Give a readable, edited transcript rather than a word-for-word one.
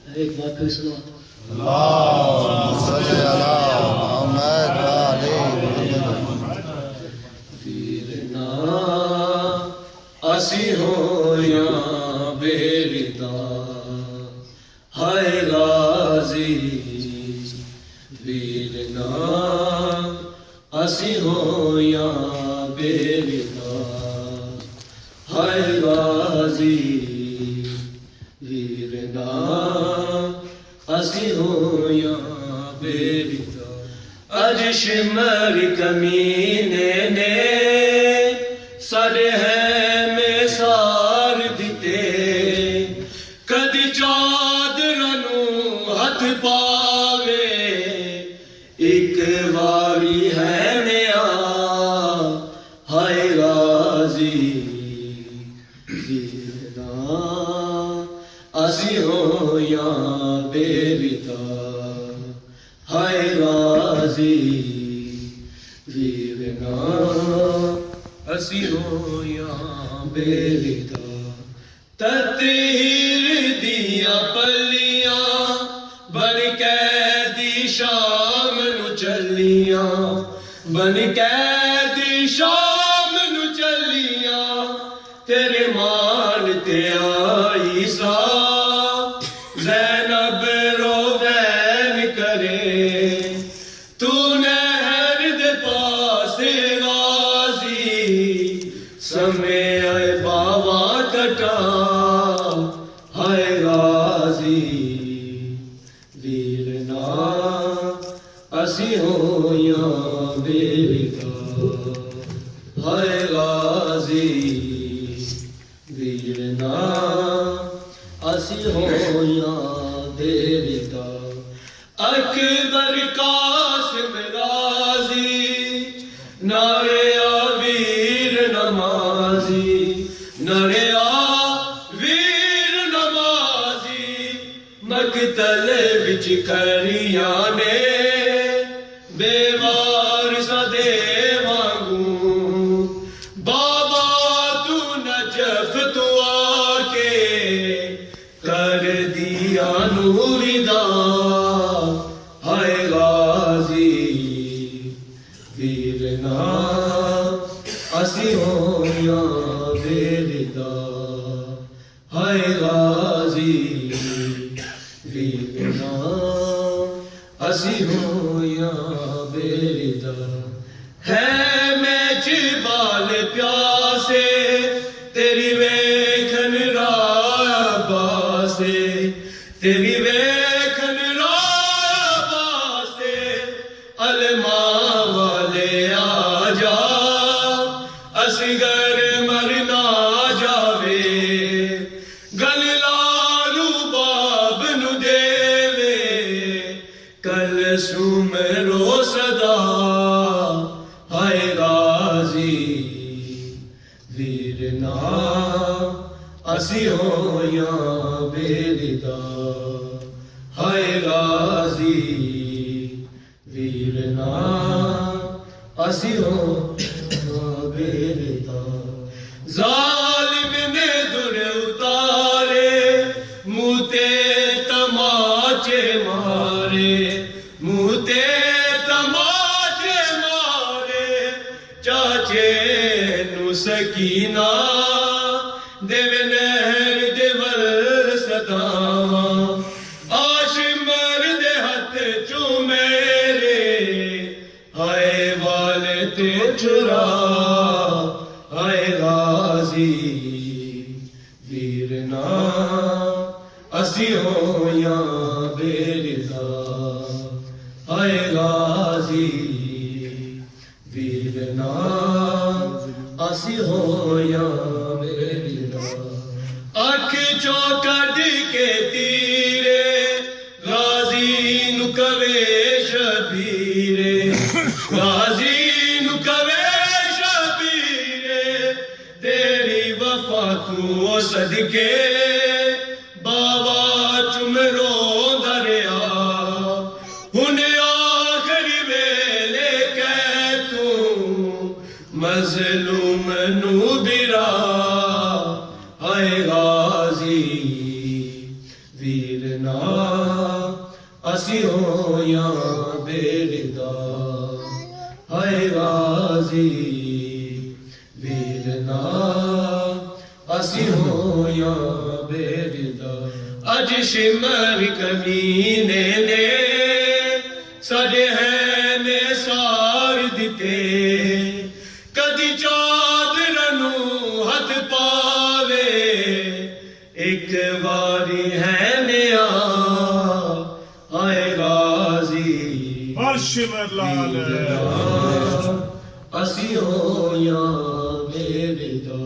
ایک بار پھر سنو اللہم صلی علی محمد وآلہ محمد ویرنا اسی ہو یا بیردا ہائے غازی ویرنا اسی ہو یا بیردا ہائے غازی ویرنا اسی ہو یا بیردا اج شمر کمینے نے سارے ہے میں سار دیتے کدی چادرنو ہاتھ پاوے ایک واری ہے نیا ہائے غازی ویرنا اسی ہو یا بیردا ہائے غازی ویرنا اسی ہو یا بیردا تطہیر دیا پلیاں بن قیدی شام نو چلیاں بن قیدی شام نو چلیاں تیرے مان تے آئی سا زینب روین کرے تو نہر دے پاس غازی سمے آئے باوا کٹا ہائے غازی ویرنا اسی ہو یا بیردا ہائے غازی ویرنا اسی ہو یا بیردا اکبر قاسم غازی نعرے ویر نمازی نعرے ویر نمازی مقتل وچ کھڑیاں نے بے وارثاں دے وانگوں بابا تو نجف تو آ کے کر دیا نو ودا ہائے غازی ویرنا اسی ہو یا بیردا ہائے غازی ویرنا اسی ہو یا بیردا ہے میں جبال پیاسے تیری ویکھن راہ باسے تیری ویکھن راہ باسے علماء والے آ جا اصغر مرنا جاوے گل لالو باب نو دیوے کلثوم رو صدا ہائے غازی ویرنا اسی ہو یا بیردا ہائے غازی ویرنا اسی ہو یا بیردا ظالم نے در اتارے منہ تے تماچے مارے منہ تے تماچے مارے چاچے نو سکینہ دیوے نہر دے ور صداواں آشمر دے ہاتھ چو میرے ہائے والے تے چھڑا ہائے غازی ویرنا اسی ہو یا بیردا ہائے غازی ویرنا اسی ہو یا بیردا اکھ چوں کڈ کے تیرے غازی نو کوے شبیرے غازی نو کوے شبیرے تیری وفا تو صدقے بابا چمرو دریا ہن آخری ویلے کہ تو مظلوم نو برا ہائے غازی ਵੀਰਨਾ ਅਸੀਂ ਹੋਇਆ ਬੇਰਦਾ ਹਾਏ ਗਾਜ਼ੀ ਵੀਰਨਾ ਅਸੀਂ ਹੋਇਆ ਬੇਰਦਾ ਅੱਜ ਸ਼ਿਮਰ ਕਮੀਨੇ ਨੇ ਸਾਡੇ ਹੈ ਨੇ ਸਾਰ ਦਿੱਤੇ ਕਦੀ ਚਾਦਰ ਨੂੰ ਹੱਥ ਪਾਵੇ ਇੱਕ ਵਾਰੀ ਹੈ ਨਿਆ ਆਏ ਗਾਜ਼ੀ Arşimer lale. ਅਸੀਂ ਹੋਇਆ ਬੇਰਦਾ